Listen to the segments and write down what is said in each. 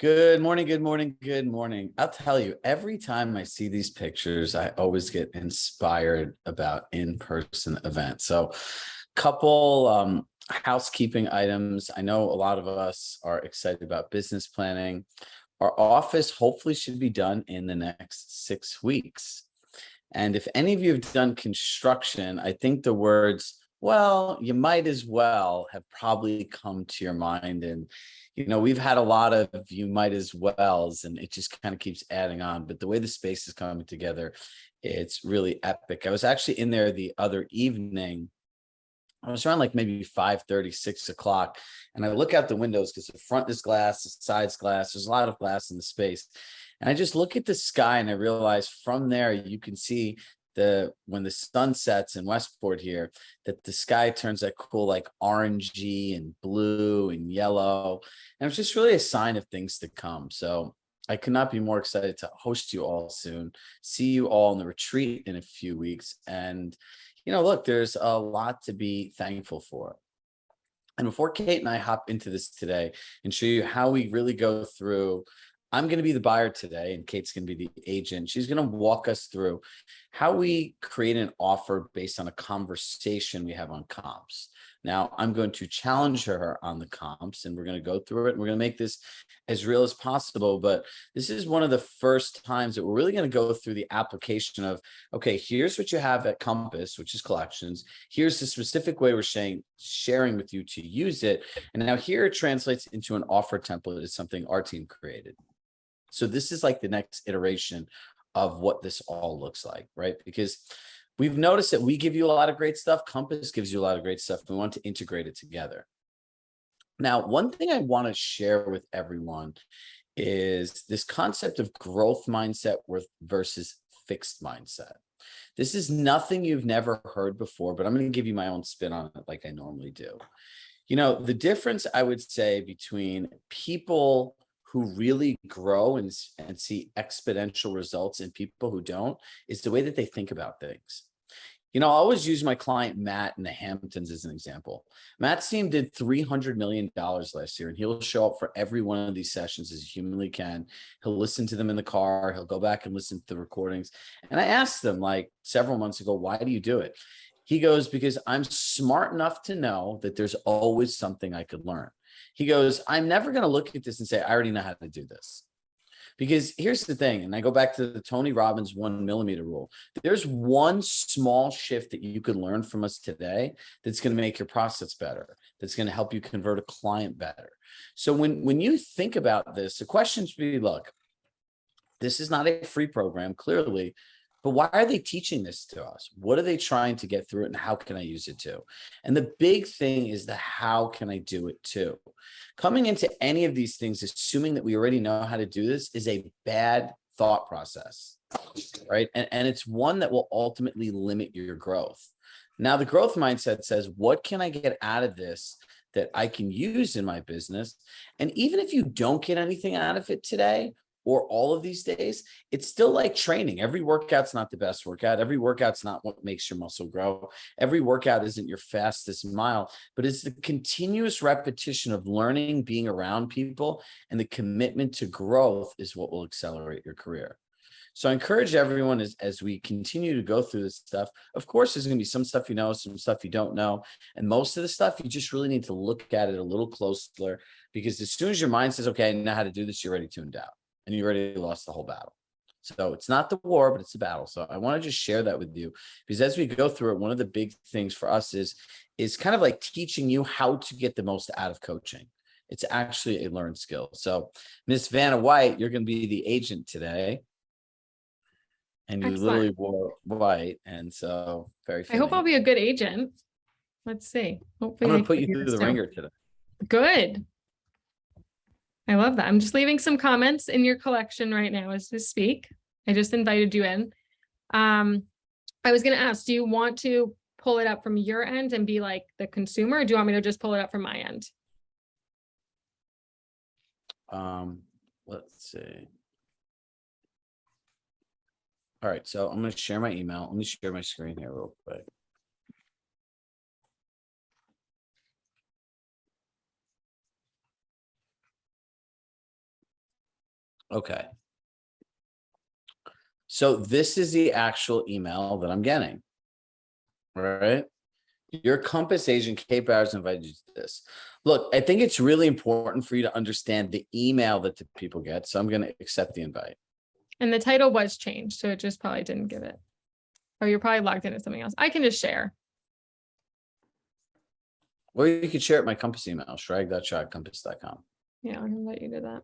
Good morning, good morning, good morning. I'll tell you, every time I see these pictures, I always get inspired about in-person events. So, couple housekeeping items. I know a lot of us are excited about business planning. Our office hopefully should be done in the next 6 weeks. And if any of you have done construction, I think the words, well, you might as well have probably come to your mind. And, we've had a lot of you might as wells, and it just kind of keeps adding on. But the way the space is coming together, it's really epic. I was actually in there the other evening. I was around like maybe 5:30, 6 o'clock. And I look out the windows because the front is glass, the side's glass. There's a lot of glass in the space. And I just look at the sky and I realize from there you can see when the sun sets in Westport here, that the sky turns that cool like orangey and blue and yellow. And it's just really a sign of things to come. So I could not be more excited to host you all soon, see you all in the retreat in a few weeks. And look, there's a lot to be thankful for. And before Kate and I hop into this today and show you how we really go through, I'm going to be the buyer today and Kate's going to be the agent. She's going to walk us through how we create an offer based on a conversation we have on comps. Now, I'm going to challenge her on the comps and we're going to go through it. And we're going to make this as real as possible. But this is one of the first times that we're really going to go through the application of, okay, here's what you have at Compass, which is collections. Here's the specific way we're sharing with you to use it. And now here it translates into an offer template. Is something our team created. So this is like the next iteration of what this all looks like, right? Because we've noticed that we give you a lot of great stuff. Compass gives you a lot of great stuff. We want to integrate it together. Now, one thing I want to share with everyone is this concept of growth mindset versus fixed mindset. This is nothing you've never heard before, but I'm going to give you my own spin on it like I normally do. The difference I would say between people who really grow and see exponential results and people who don't is the way that they think about things. I always use my client Matt in the Hamptons as an example. Matt's team did $300 million last year, and he'll show up for every one of these sessions as he humanly can. He'll listen to them in the car. He'll go back and listen to the recordings. And I asked them like several months ago, why do you do it? He goes, because I'm smart enough to know that there's always something I could learn. He goes, I'm never going to look at this and say, I already know how to do this. Because here's the thing, and I go back to the Tony Robbins 1 millimeter rule. There's one small shift that you could learn from us today that's going to make your process better, that's going to help you convert a client better. So when you think about this, the question should be, look, this is not a free program, clearly, but why are they teaching this to us? What are they trying to get through it, and how can I use it too? And the big thing is the how can I do it too? Coming into any of these things, assuming that we already know how to do this, is a bad thought process, right? And it's one that will ultimately limit your growth. Now, the growth mindset says, what can I get out of this that I can use in my business? And even if you don't get anything out of it today, or all of these days, it's still like training. Every workout's not the best workout. Every workout's not what makes your muscle grow. Every workout isn't your fastest mile, but it's the continuous repetition of learning, being around people, and the commitment to growth is what will accelerate your career. So I encourage everyone as we continue to go through this stuff. Of course, there's going to be some stuff you know, some stuff you don't know. And most of the stuff, you just really need to look at it a little closer, because as soon as your mind says, okay, I know how to do this, you're already tuned out. And you already lost the whole battle. So it's not the war, but it's a battle. So I want to just share that with you, because as we go through it, one of the big things for us is kind of like teaching you how to get the most out of coaching. It's actually a learned skill. So Miss Vanna White, you're going to be the agent today. And you Excellent. literally wore white. And so very fitting. I hope I'll be a good agent. Let's see. Hopefully I'm going to put you through the ringer today. Good. I love that. I'm just leaving some comments in your collection right now as we speak. I just invited you in. I was going to ask, do you want to pull it up from your end and be like the consumer, or do you want me to just pull it up from my end? Let's see. All right, so I'm going to share my email. Let me share my screen here real quick. Okay. So this is the actual email that I'm getting. All right. Your Compass agent, Kate Bowers, invited you to this. Look, I think it's really important for you to understand the email that the people get. So I'm going to accept the invite. And the title was changed, so it just probably didn't give it. Oh, you're probably logged into something else. I can just share. Or you could share it my Compass email, chirag.shah@compass.com. Yeah, I can let you do that.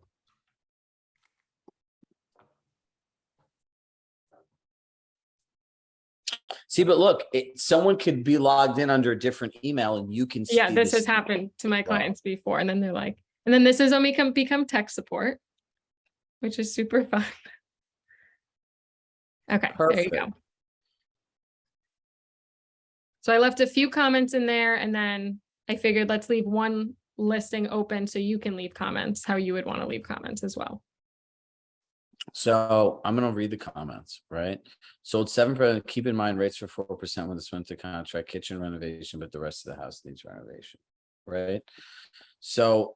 See, but look, someone could be logged in under a different email and you can see. Yeah, this has happened to my clients before. And then they're like, and then this is when we can become tech support, which is super fun. Okay, Perfect. there you go. So I left a few comments in there, and then I figured let's leave one listing open so you can leave comments, how you would want to leave comments as well. So I'm going to read the comments, right? Sold 7%. Keep in mind rates for 4% when this went to contract, kitchen renovation, but the rest of the house needs renovation, right? So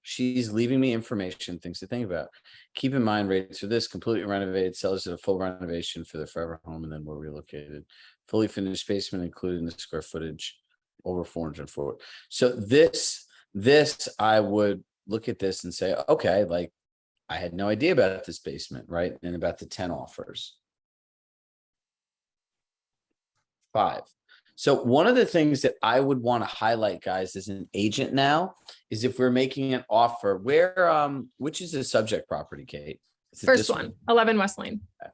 she's leaving me information, things to think about. Keep in mind rates for this completely renovated, sellers did a full renovation for their forever home and then were relocated. Fully finished basement included in the square footage over 404. So this I would look at this and say, okay, like I had no idea about this basement, right? And about the 10 offers. 5. So one of the things that I would want to highlight, guys, as an agent now is if we're making an offer where, which is the subject property, Kate? First one, 11 West Lane. Okay.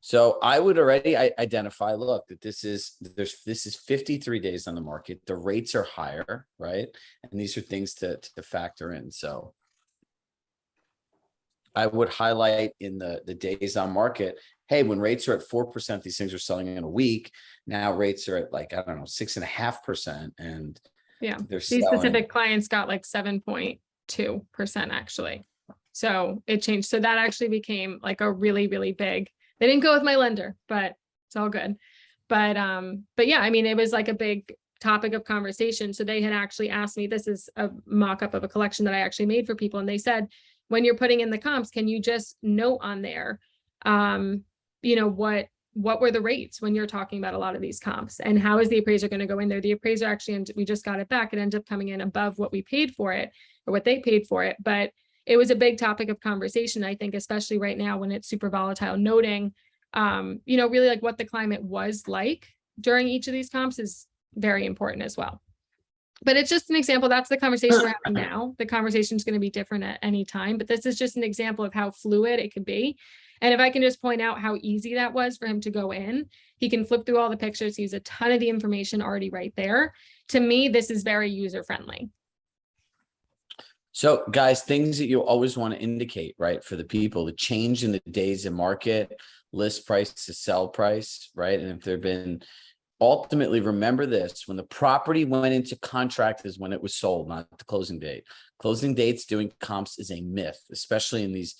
So I would already identify, look, that this is 53 days on the market. The rates are higher, right? And these are things to factor in. So I would highlight in the days on market, hey, when rates are at 4%, these things are selling in a week. Now rates are at like, I don't know, 6.5%. And yeah, they're these selling. specific clients got like 7.2% actually. So it changed. So that actually became like a really, really big, they didn't go with my lender, but it's all good. But yeah, I mean, it was like a big topic of conversation. So they had actually asked me, this is a mock-up of a collection that I actually made for people. And they said, when you're putting in the comps, can you just note on there, you know, what were the rates when you're talking about a lot of these comps, and how is the appraiser going to go in there? The appraiser actually, we just got it back. It ended up coming in above what we paid for it or what they paid for it. But it was a big topic of conversation, I think, especially right now when it's super volatile, noting, you know, really like what the climate was like during each of these comps is very important as well. But it's just an example. That's the conversation we're having now. The conversation is going to be different at any time, but this is just an example of how fluid it could be. And if I can just point out how easy that was for him to go in, he can flip through all the pictures. He has a ton of the information already right there. To me, this is very user-friendly. So guys, things that you always want to indicate, right? For the people, the change in the days in market, list price to sell price, right? And if there've been, ultimately remember this, when the property went into contract is when it was sold, not the closing date. Closing dates doing comps is a myth, especially in these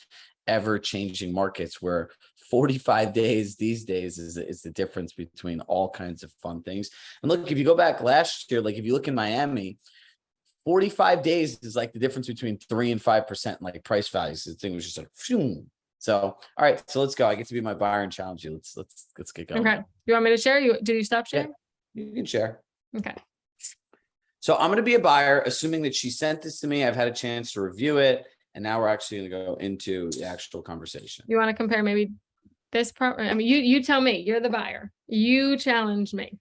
ever-changing markets where 45 days these days is the difference between all kinds of fun things. And look, if you go back last year, like if you look in Miami, 45 days is like the difference between 3 and 5% like price values. The thing was just like, phew. So, all right, so let's go. I get to be my buyer and challenge you. Let's get going. Okay. You want me to share? Did you stop sharing? Yeah, you can share. Okay. So I'm going to be a buyer, assuming that she sent this to me. I've had a chance to review it. And now we're actually going to go into the actual conversation. You want to compare maybe this property? I mean, you tell me, you're the buyer. You challenge me.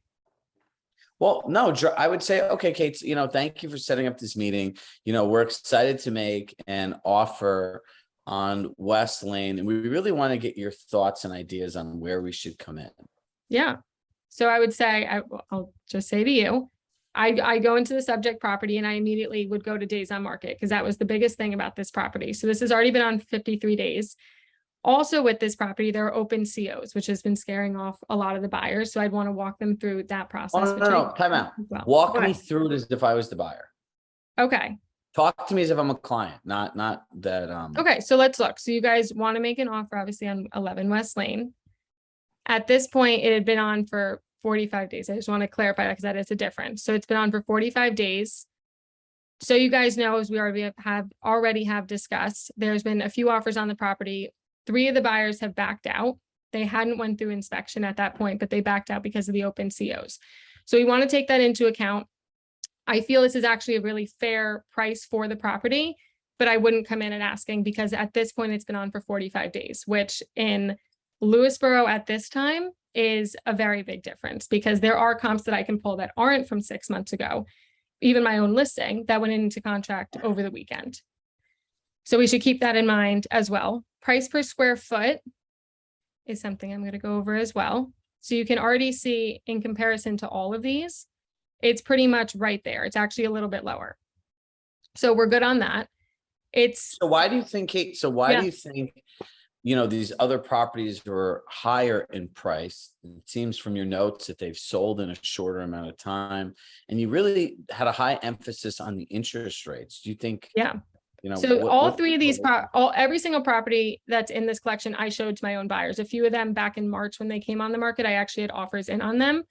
Well, no, I would say, okay, Kate, you know, thank you for setting up this meeting. You know, we're excited to make an offer on West Lane, and we really want to get your thoughts and ideas on where we should come in. Yeah. So I would say, I'll just say to you, I go into the subject property and I immediately would go to days on market because that was the biggest thing about this property. So this has already been on 53 days. Also with this property, there are open COs, which has been scaring off a lot of the buyers. So I'd want to walk them through that process. Oh, no, time out. Well, walk me through it as if I was the buyer. Okay. Talk to me as if I'm a client, not that. Okay, so let's look. So you guys want to make an offer, obviously, on 11 West Lane. At this point, it had been on for 45 days. I just want to clarify that because that is a difference. So it's been on for 45 days So you guys know, as we already have discussed, there's been a few offers on the property. 3 of the buyers have backed out. They hadn't went through inspection at that point, but they backed out because of the open COs. So we want to take that into account. I feel this is actually a really fair price for the property, but I wouldn't come in and asking, because at this point it's been on for 45 days, which in Lewisboro at this time is a very big difference, because there are comps that I can pull that aren't from 6 months ago, even my own listing that went into contract over the weekend. So we should keep that in mind as well. Price per square foot is something I'm going to go over as well. So you can already see, in comparison to all of these, it's pretty much right there. It's actually a little bit lower. So we're good on that. So why do you think, Kate, do you think, these other properties were higher in price? It seems from your notes that they've sold in a shorter amount of time, and you really had a high emphasis on the interest rates. Do you think? Yeah. So all 3 of these, every single property that's in this collection, I showed to my own buyers. A few of them back in March when they came on the market, I actually had offers in on them.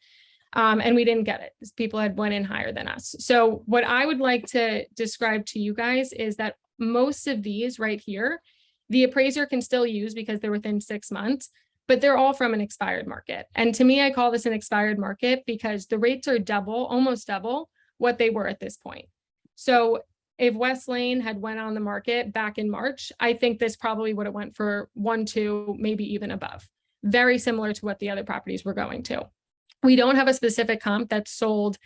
And we didn't get it. People had went in higher than us. So what I would like to describe to you guys is that most of these right here, the appraiser can still use because they're within 6 months, but they're all from an expired market. And to me, I call this an expired market because the rates are almost double what they were at this point. So if West Lane had went on the market back in March, I think this probably would have went for 1, 2, maybe even above. Very similar to what the other properties were going to. We don't have a specific comp that's sold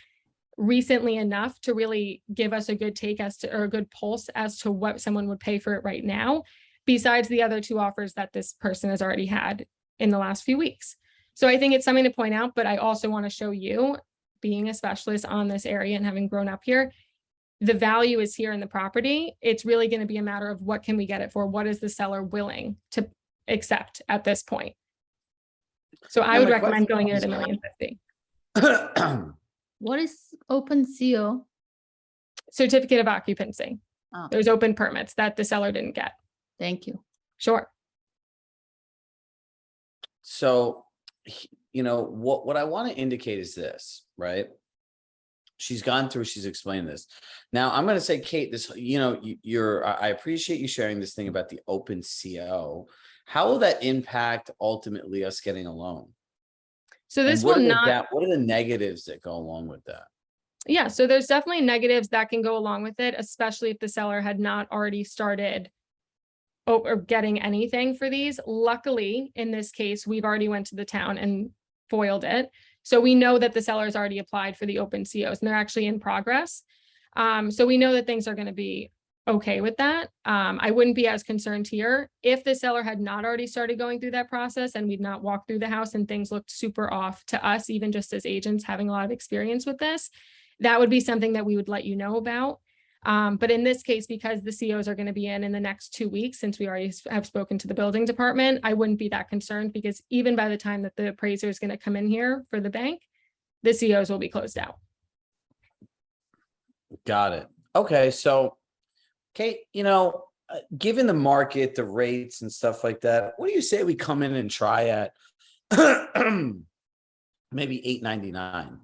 recently enough to really give us a good take or a good pulse as to what someone would pay for it right now, besides the other 2 offers that this person has already had in the last few weeks. So I think it's something to point out, but I also want to show you, being a specialist on this area and having grown up here, the value is here in the property. It's really going to be a matter of what can we get it for? What is the seller willing to accept at this point? So I would recommend going in at $1.05 million. What is open CO? Certificate of occupancy. Oh, There's open permits that the seller didn't get. thank you. Sure. So, what I want to indicate is this, right? She's explained this. Now I'm going to say, Kate, this, I appreciate you sharing this thing about the open CO. How will that impact ultimately us getting a loan? So this will not. What are the negatives that go along with that? Yeah, so there's definitely negatives that can go along with it, especially if the seller had not already started or getting anything for these. Luckily, in this case, we've already went to the town and foiled it. So we know that the seller's already applied for the open COs and they're actually in progress. So we know that things are going to be okay with that. I wouldn't be as concerned here. If the seller had not already started going through that process and we'd not walked through the house and things looked super off to us, even just as agents having a lot of experience with this, that would be something that we would let you know about. But in this case, because the COs are going to be in the next 2 weeks, since we already have spoken to the building department, I wouldn't be that concerned, because even by the time that the appraiser is going to come in here for the bank, the COs will be closed out. Got it. Okay. So, Kate, given the market, the rates and stuff like that, what do you say we come in and try at maybe $899?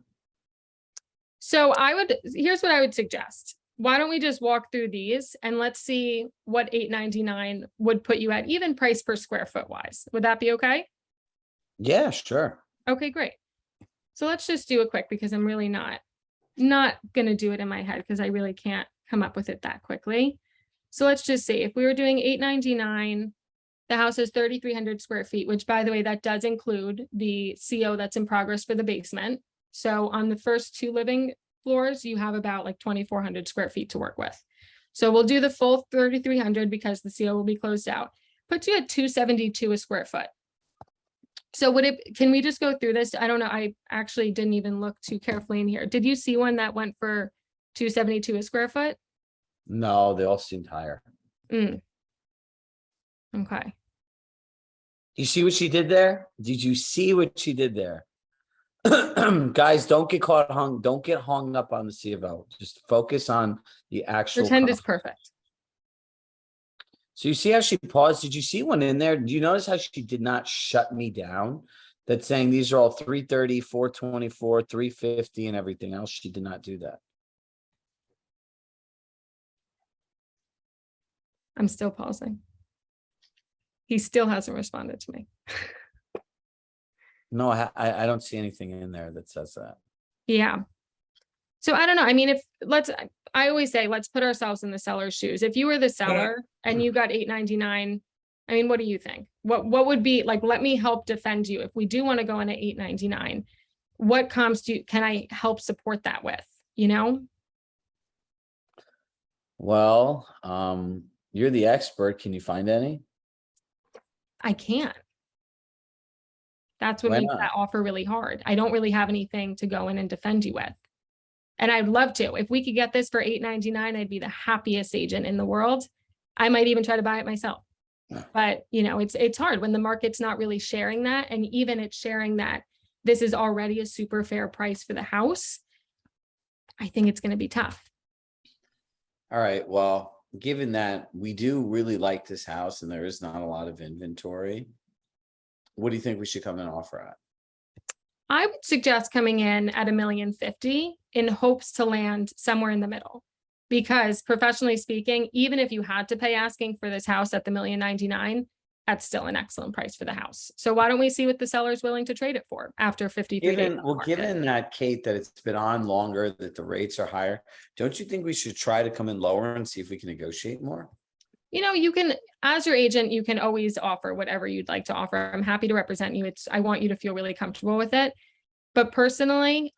So here's what I would suggest. Why don't we just walk through these and let's see what $899 would put you at, even price per square foot wise. Would that be okay? Yeah, sure. Okay, great. So let's just do it quick, because I'm really not going to do it in my head, because I really can't come up with it that quickly. So let's just see, if we were doing $899, the house is 3,300 square feet, which, by the way, that does include the CO that's in progress for the basement. So on the first 2 living floors, you have about like 2,400 square feet to work with. So we'll do the full 3,300 because the CO will be closed out. Puts you at $272 a square foot. So can we just go through this? I don't know. I actually didn't even look too carefully in here. Did you see one that went for $272 a square foot? No, they all seemed higher. Okay. You see what she did there? Did you see what she did there? Guys, don't get hung up on the C of O. Just focus on the actual. Pretend is perfect. So you see how she paused? Did you see one in there? Do you notice how she did not shut me down? That's saying these are all 330, 424, 350, and everything else. She did not do that. I'm still pausing. He still hasn't responded to me. No, I don't see anything in there that says that. Yeah. So I don't know. I mean, I always say, let's put ourselves in the seller's shoes. If you were the seller and you got $899, I mean, what do you think? What would be like, let me help defend you. If we do want to go in at $899, what comps can I help support that with, you know? Well, you're the expert. Can you find any? I can't. That's what Why makes not? that offer really hard. I don't really have anything to go in and defend you with. And I'd love to. If we could get this for $899, I'd be the happiest agent in the world. I might even try to buy it myself. But you know, it's hard when the market's not really sharing that. And even it's sharing that this is already a super fair price for the house. I think it's going to be tough. All right. Well, given that we do really like this house and there is not a lot of inventory, what do you think we should come and offer at? I would suggest coming in at $1,050,000 in hopes to land somewhere in the middle. Because professionally speaking, even if you had to pay asking for this house at the $1,099,000, that's still an excellent price for the house. So why don't we see what the seller's willing to trade it for after 53 days? Given that, Kate, that it's been on longer, that the rates are higher, don't you think we should try to come in lower and see if we can negotiate more? You know, you can, as your agent, you can always offer whatever you'd like to offer. I'm happy to represent you. I want you to feel really comfortable with it. But personally,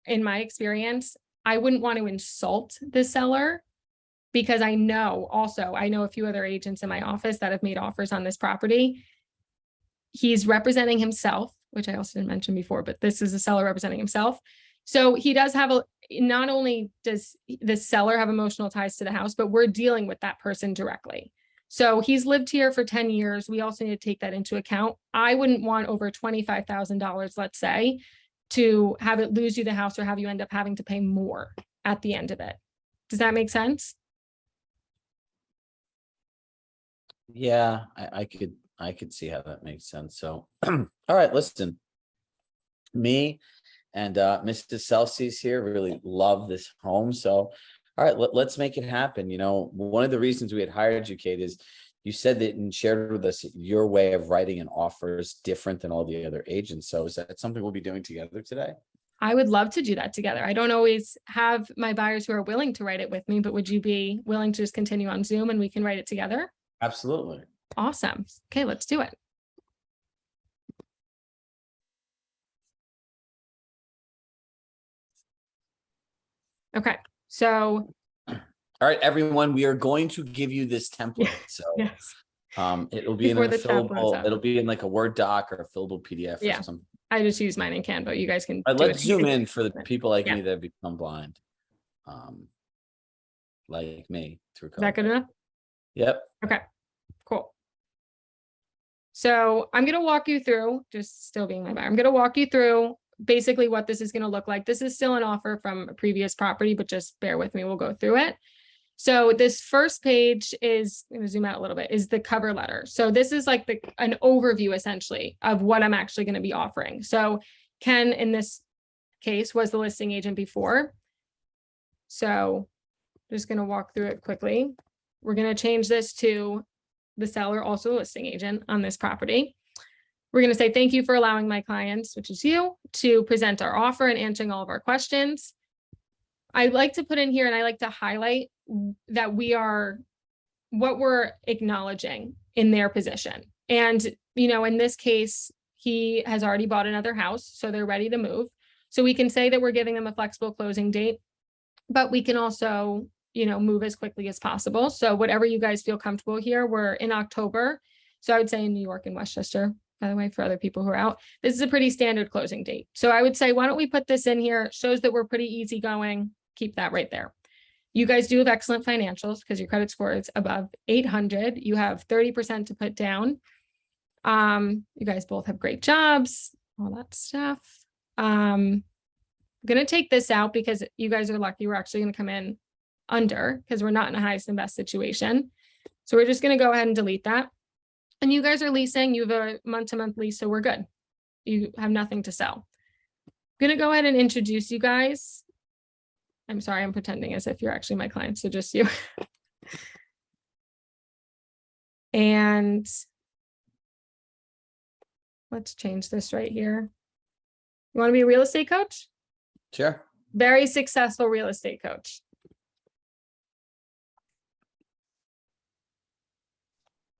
in my experience, I wouldn't want to insult the seller because I know a few other agents in my office that have made offers on this property. He's representing himself, which I also didn't mention before, but this is a seller representing himself. So he does have not only does the seller have emotional ties to the house, but we're dealing with that person directly. So he's lived here for 10 years. We also need to take that into account. I wouldn't want over $25,000, let's say, to have it lose you the house or have you end up having to pay more at the end of it. Does that make sense? Yeah, I could see how that makes sense. So, all right, listen, me and Mr. Celsius here really love this home. So, all right, let's make it happen. You know, one of the reasons we had hired you, Kate, is you said that and shared with us your way of writing an offer is different than all the other agents. So is that something we'll be doing together today? I would love to do that together. I don't always have my buyers who are willing to write it with me, but would you be willing to just continue on Zoom and we can write it together? Absolutely. Awesome. Okay, let's do it. Okay, so. All right, everyone, we are going to give you this template. So yes. It'll be it'll be in like a Word doc or a fillable PDF or something. I just use mine in Canva. You guys can. Let's zoom in for the people like me that have become blind. Like me through COVID. Is that good enough? Yep. Okay, cool. So I'm going to walk you through, just still being my buyer, I'm going to walk you through basically what this is going to look like. This is still an offer from a previous property, but just bear with me. We'll go through it. So this first page is, I'm going to zoom out a little bit, is the cover letter. So this is like an overview essentially of what I'm actually going to be offering. So Ken, in this case, was the listing agent before. So just going to walk through it quickly. We're going to change this to the seller, also a listing agent on this property. We're going to say, thank you for allowing my clients, which is you, to present our offer and answering all of our questions. I like to put in here and I like to highlight that what we're acknowledging in their position. And, you know, in this case, he has already bought another house, so they're ready to move. So we can say that we're giving them a flexible closing date, but we can also, you know, move as quickly as possible. So whatever you guys feel comfortable here, we're in October. So I would say in New York and Westchester, by the way, for other people who are out, this is a pretty standard closing date. So I would say, why don't we put this in here? It shows that we're pretty easygoing. Keep that right there. You guys do have excellent financials because your credit score is above 800. You have 30% to put down. You guys both have great jobs, all that stuff. I'm going to take this out because you guys are lucky. We're actually going to come in under because we're not in a highest and best situation. So we're just going to go ahead and delete that. And you guys are leasing. You have a month-to-month lease, so we're good. You have nothing to sell. I'm going to go ahead and introduce you guys. I'm sorry, I'm pretending as if you're actually my client, so just you. And let's change this right here. You want to be a real estate coach? Sure. Very successful real estate coach.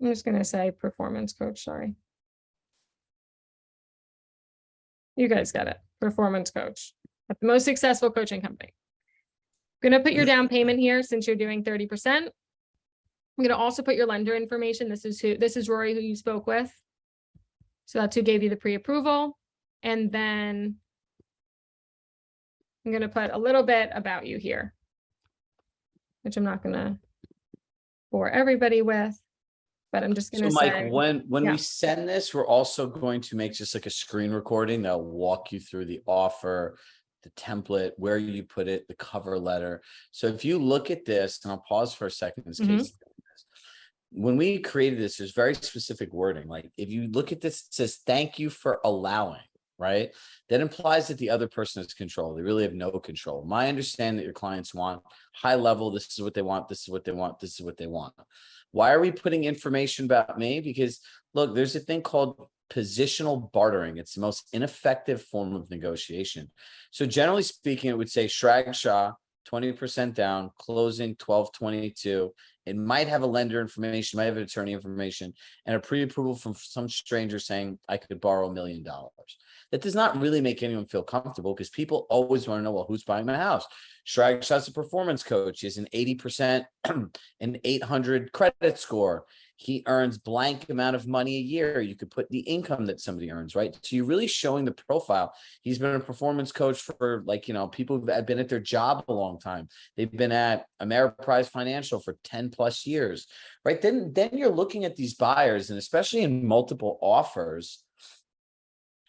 I'm just going to say performance coach, sorry. You guys get it. Performance coach at the most successful coaching company. I'm going to put your down payment here since you're doing 30%. I'm going to also put your lender information. This is Rory, who you spoke with. So that's who gave you the pre-approval. And then I'm going to put a little bit about you here, which I'm not going to bore everybody with, but I'm just going to So say. Mike, when yeah. we send this, we're also going to make just like a screen recording that'll walk you through the offer, the template, where you put it, the cover letter. So if you look at this, and I'll pause for a second, this case. When we created this, there's very specific wording. Like if you look at this, it says, thank you for allowing, right? That implies that the other person has control. They really have no control. My understanding that your clients want high level, this is what they want, this is what they want, this is what they want. Why are we putting information about me? Because look, there's a thing called positional bartering. It's the most ineffective form of negotiation. So generally speaking, it would say Chirag Shah, 20% down, closing 12/22. It might have a lender information, might have an attorney information, and a pre-approval from some stranger saying I could borrow $1 million. That does not really make anyone feel comfortable because people always want to know, well, who's buying my house? Chirag Shah's a performance coach. He has an 80%, an 800 credit score. He earns blank amount of money a year. You could put the income that somebody earns, right? So you're really showing the profile. He's been a performance coach for people who've been at their job a long time. They've been at Ameriprise Financial for 10 plus years, right? Then you're looking at these buyers, and especially in multiple offers,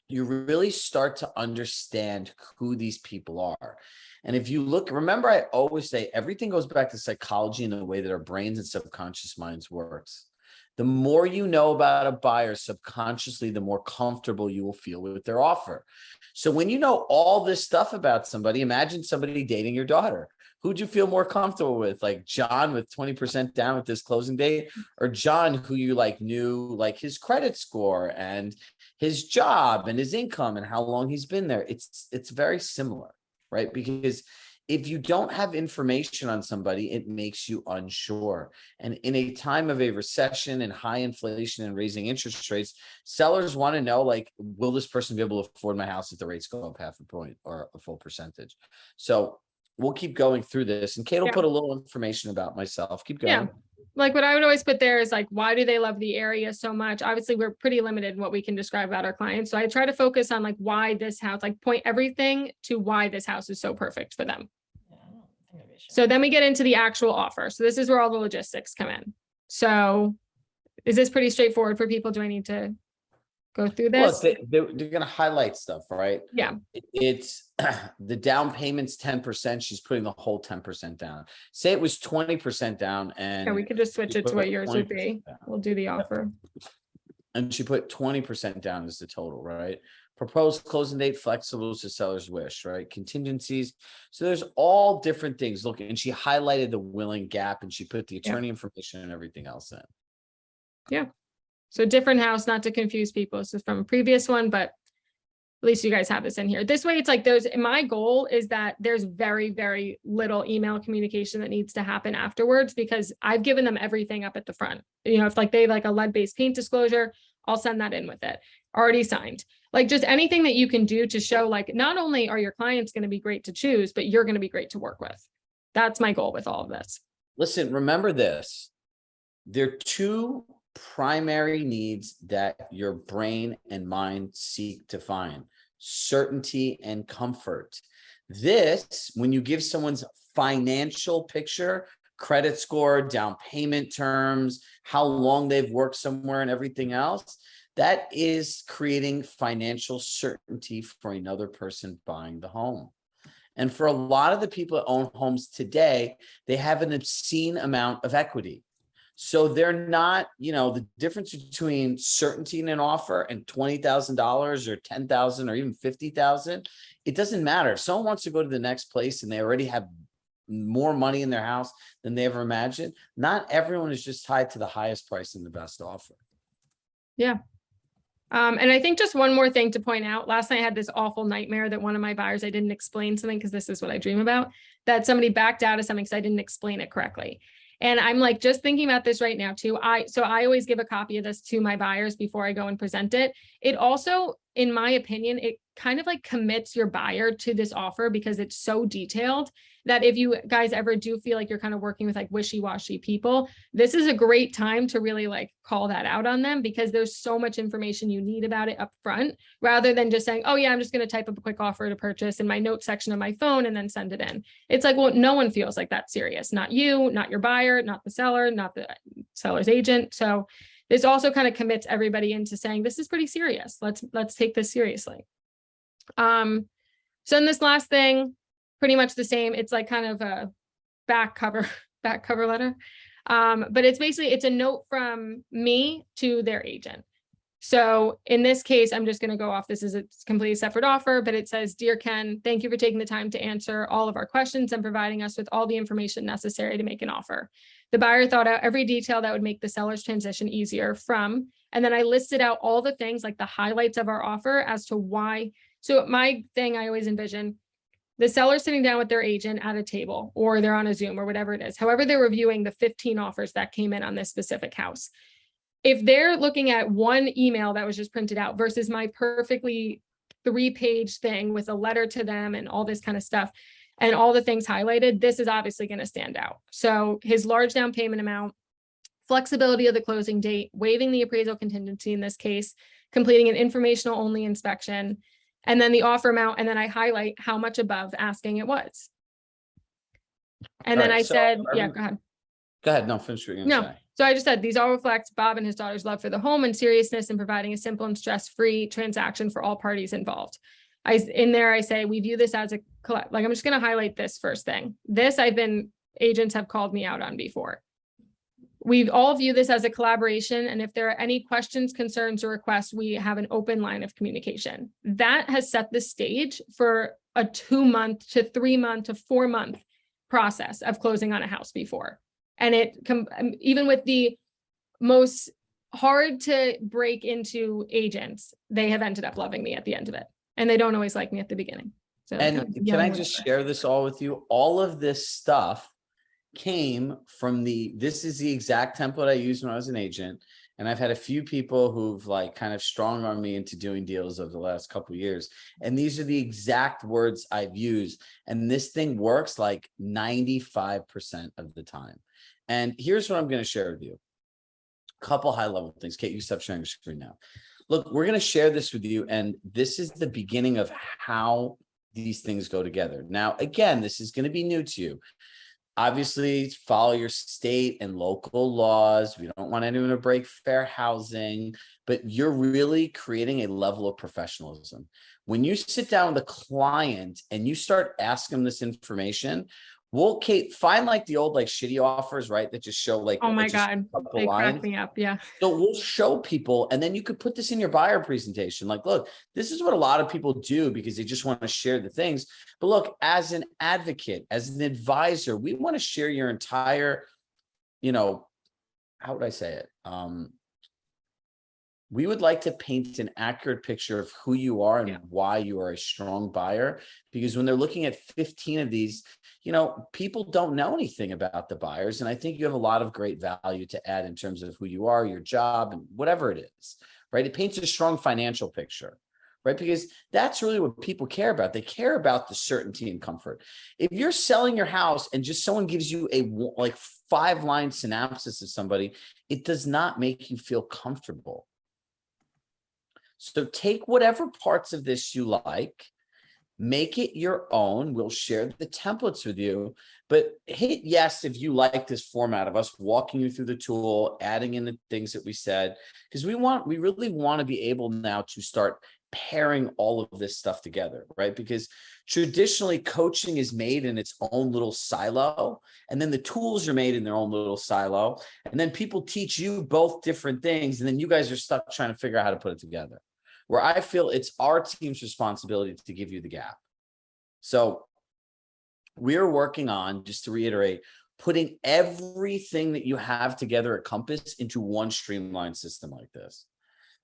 you really start to understand who these people are. And if you look, remember, I always say everything goes back to psychology and the way that our brains and subconscious minds works. The more you know about a buyer subconsciously, the more comfortable you will feel with their offer. So when you know all this stuff about somebody, imagine somebody dating your daughter. Who'd you feel more comfortable with? Like John with 20% down with this closing date, or John who you knew his credit score and his job and his income and how long he's been there? It's very similar, right? Because if you don't have information on somebody, it makes you unsure. And in a time of a recession and high inflation and raising interest rates, sellers want to know, will this person be able to afford my house if the rates go up 0.5 point or a full percentage? So we'll keep going through this, and Kate will put a little information about myself. Keep going. Yeah. What I would always put there is why do they love the area so much? Obviously, we're pretty limited in what we can describe about our clients. So I try to focus on why this house, point everything to why this house is so perfect for them. So then we get into the actual offer. So this is where all the logistics come in. So is this pretty straightforward for people? Do I need to go through this? Well, they're going to highlight stuff, right? Yeah. It's the down payment's 10%. She's putting the whole 10% down. Say it was 20% down, and Yeah, we could just switch it to what yours would be. down. We'll do the offer. And she put 20% down as the total, right? Proposed closing date, flexible to seller's wish, right? Contingencies. So there's all different things. Look, and she highlighted the willing gap, and she put the attorney information and everything else in. Yeah. So different house, not to confuse people. This is from a previous one, but at least you guys have this in here. This way, it's my goal is that there's very, very little email communication that needs to happen afterwards, because I've given them everything up at the front. If they have a lead-based paint disclosure, I'll send that in with it. Already signed. Just anything that you can do to show not only are your clients going to be great to choose, but you're going to be great to work with. That's my goal with all of this. Listen, remember this. There are two primary needs that your brain and mind seek to find: certainty and comfort. This, when you give someone's financial picture, credit score, down payment terms, how long they've worked somewhere and everything else, that is creating financial certainty for another person buying the home. And for a lot of the people that own homes today, they have an obscene amount of equity. So they're not, the difference between certainty in an offer and $20,000 or $10,000 or even $50,000, it doesn't matter. If someone wants to go to the next place and they already have more money in their house than they ever imagined. Not everyone is just tied to the highest price and the best offer. Yeah. And I think just one more thing to point out. Last night I had this awful nightmare that one of my buyers, I didn't explain something because this is what I dream about, that somebody backed out of something because I didn't explain it correctly. And I'm like, just thinking about this right now too. So I always give a copy of this to my buyers before I go and present it. It also, in my opinion, it kind of like commits your buyer to this offer because it's so detailed that if you guys ever do feel like you're kind of working with like wishy-washy people, this is a great time to really like call that out on them, because there's so much information you need about it up front, rather than just saying, oh yeah, I'm just going to type up a quick offer to purchase in my notes section of my phone and then send it in. It's like, well, no one feels like that serious. Not you, not your buyer, not the seller, not the seller's agent. So this also kind of commits everybody into saying, this is pretty serious. Let's take this seriously. So in this last thing, pretty much the same. It's like kind of a back cover letter. But it's basically, it's a note from me to their agent. So in this case, I'm just going to go off. This is a completely separate offer, but it says, "Dear Ken, thank you for taking the time to answer all of our questions and providing us with all the information necessary to make an offer. The buyer thought out every detail that would make the seller's transition easier from," and then I listed out all the things like the highlights of our offer as to why. So my thing, I always envision the seller sitting down with their agent at a table, or they're on a Zoom or whatever it is. However, they're reviewing the 15 offers that came in on this specific house. If they're looking at one email that was just printed out versus my perfectly 3-page thing with a letter to them and all this kind of stuff and all the things highlighted, this is obviously going to stand out. So his large down payment amount, flexibility of the closing date, waiving the appraisal contingency in this case, completing an informational only inspection, and then the offer amount, and then I highlight how much above asking it was. And then I said, yeah, go ahead. Go ahead. No, finish what you're going to say. So I just said, these all reflect Bob and his daughter's love for the home and seriousness in providing a simple and stress-free transaction for all parties involved. In there, I say, we view this as a, like, I'm just going to highlight this first thing. This agents have called me out on before. We all view this as a collaboration, and if there are any questions, concerns, or requests, we have an open line of communication. That has set the stage for a 2-month to 3-month to 4-month process of closing on a house before. And even with the most hard to break into agents, they have ended up loving me at the end of it. And they don't always like me at the beginning. So, and can I just share this all with you? All of this stuff came from this is the exact template I used when I was an agent. And I've had a few people who've like kind of strong-armed me into doing deals over the last couple of years. And these are the exact words I've used. And this thing works like 95% of the time. And here's what I'm going to share with you. A couple high-level things. Kate, you stop sharing your screen now. Look, we're going to share this with you. And this is the beginning of how these things go together. Now, again, this is going to be new to you. Obviously, follow your state and local laws. We don't want anyone to break fair housing, but you're really creating a level of professionalism. When you sit down with a client and you start asking them this information, we'll, Kate, find like the old like shitty offers, right? That just show like, oh my God, they crack me up. Yeah. So we'll show people, and then you could put this in your buyer presentation. Like, look, this is what a lot of people do because they just want to share the things. But look, as an advocate, as an advisor, we want to share your entire, how would I say it? We would like to paint an accurate picture of who you are and why you are a strong buyer, because when they're looking at 15 of these, people don't know anything about the buyers. And I think you have a lot of great value to add in terms of who you are, your job, and whatever it is, right? It paints a strong financial picture, right? Because that's really what people care about. They care about the certainty and comfort. If you're selling your house and just someone gives you a like 5-line synopsis of somebody, it does not make you feel comfortable. So take whatever parts of this you like, make it your own. We'll share the templates with you, but hit yes if you like this format of us walking you through the tool, adding in the things that we said, because we really want to be able now to start pairing all of this stuff together, right? Because traditionally coaching is made in its own little silo, and then the tools are made in their own little silo, and then people teach you both different things, and then you guys are stuck trying to figure out how to put it together. Where I feel it's our team's responsibility to give you the gap. So we're working on, just to reiterate, putting everything that you have together at Compass into one streamlined system like this.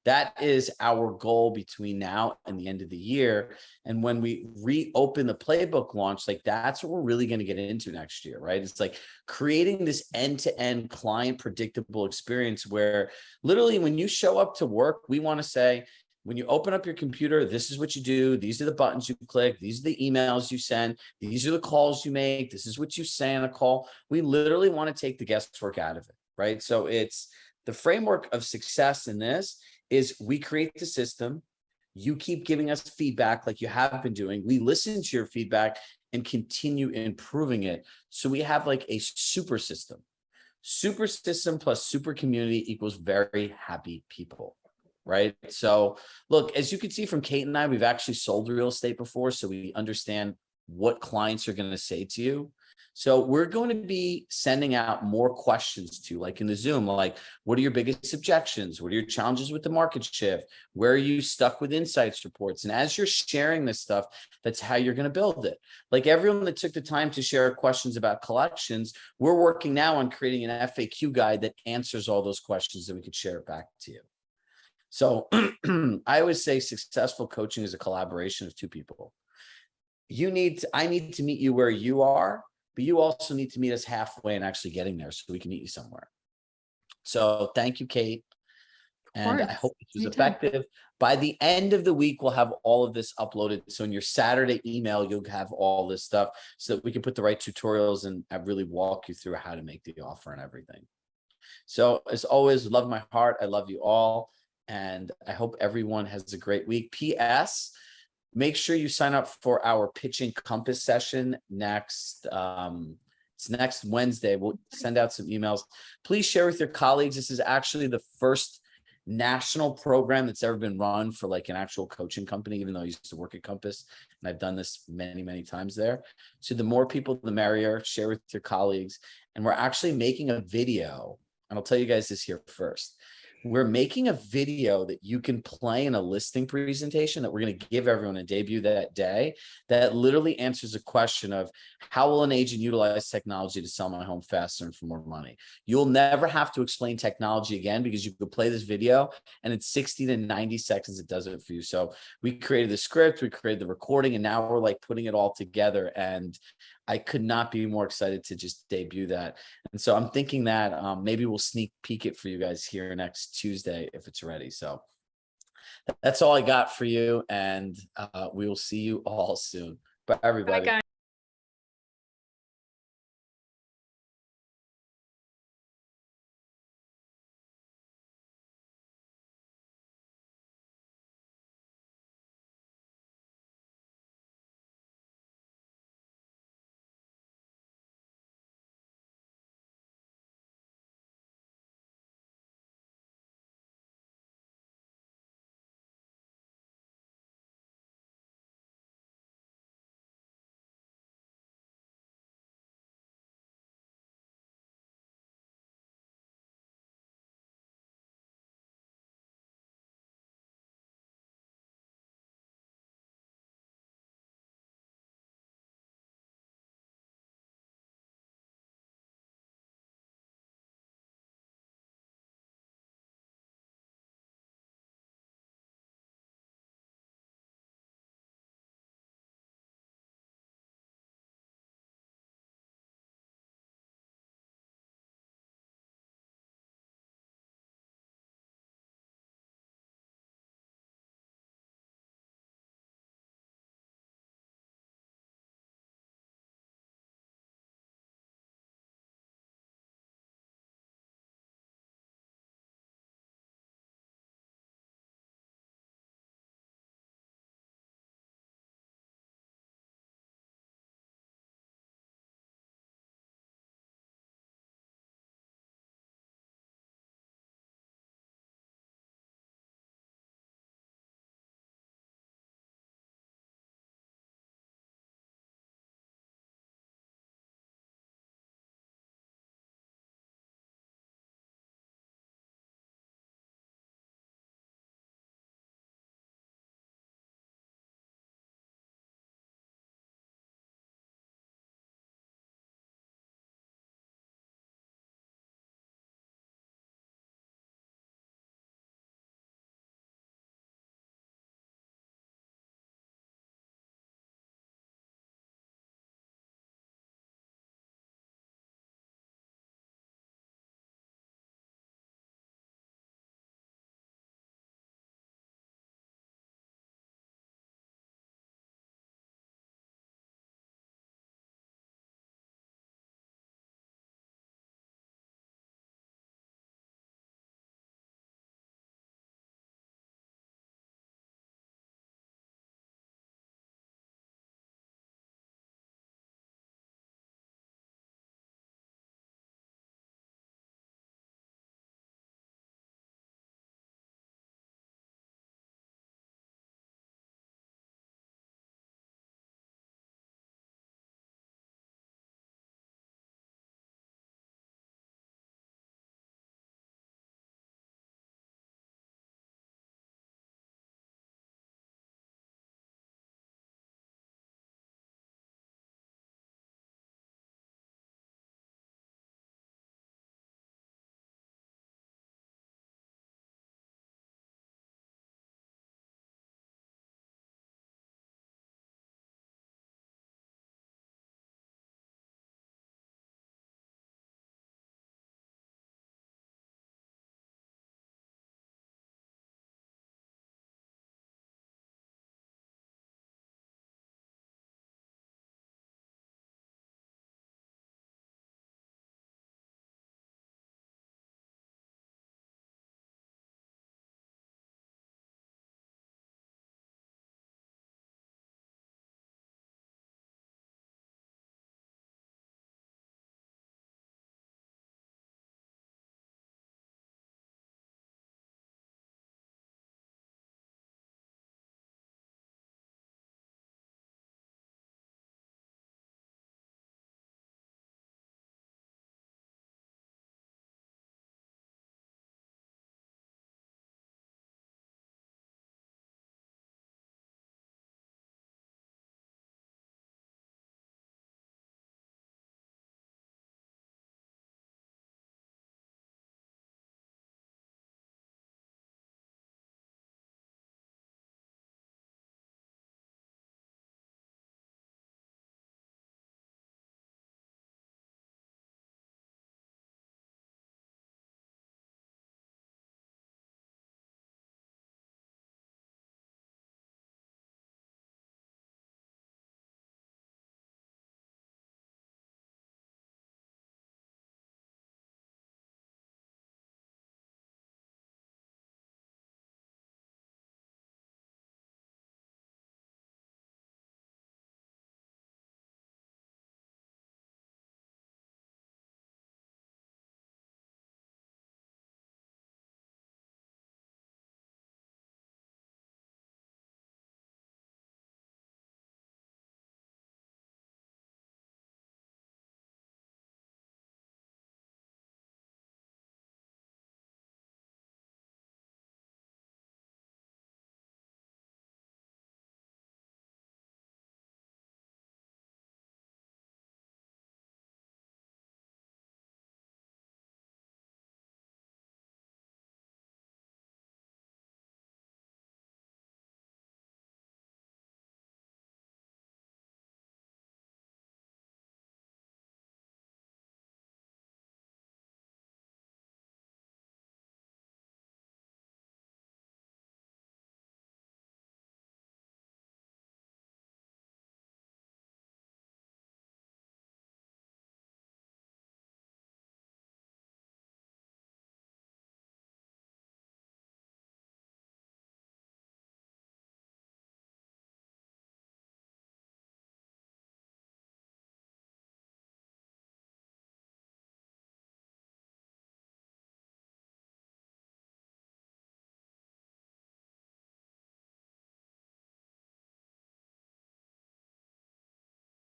That is our goal between now and the end of the year. And when we reopen the playbook launch, like that's what we're really going to get into next year, right? It's like creating this end-to-end client predictable experience where literally when you show up to work, we want to say, when you open up your computer, this is what you do. These are the buttons you click. These are the emails you send. These are the calls you make. This is what you say on a call. We literally want to take the guesswork out of it, right? So it's the framework of success in this is we create the system. You keep giving us feedback like you have been doing. We listen to your feedback and continue improving it. So we have like a super system. Super system plus super community equals very happy people, right? So look, as you can see from Kate and I, we've actually sold real estate before, so we understand what clients are going to say to you. So we're going to be sending out more questions to, like in the Zoom, like, what are your biggest objections? What are your challenges with the market shift? Where are you stuck with insights reports? And as you're sharing this stuff, that's how you're going to build it. Like everyone that took the time to share questions about collections, we're working now on creating an FAQ guide that answers all those questions that we could share it back to you. So I always say successful coaching is a collaboration of two people. I need to meet you where you are, but you also need to meet us halfway and actually getting there so we can meet you somewhere. So thank you, Kate. And I hope this was effective. By the end of the week, we'll have all of this uploaded. So in your Saturday email, you'll have all this stuff so that we can put the right tutorials and really walk you through how to make the offer and everything. So as always, love my heart. I love you all. And I hope everyone has a great week. P.S. Make sure you sign up for our Pitching Compass session next. It's next Wednesday. We'll send out some emails. Please share with your colleagues. This is actually the first national program that's ever been run for like an actual coaching company, even though I used to work at Compass and I've done this many, many times there. So the more people, the merrier. Share with your colleagues. And we're actually making a video, and I'll tell you guys this here first. We're making a video that you can play in a listing presentation that we're going to give everyone a debut that day that literally answers a question of how will an agent utilize technology to sell my home faster and for more money? You'll never have to explain technology again because you could play this video and in 60 to 90 seconds, it does it for you. So we created the script, we created the recording, and now we're like putting it all together. And I could not be more excited to just debut that. And so I'm thinking that maybe we'll sneak peek it for you guys here next Tuesday if it's ready. So that's all I got for you. And we will see you all soon. Bye, everybody. Bye, guys.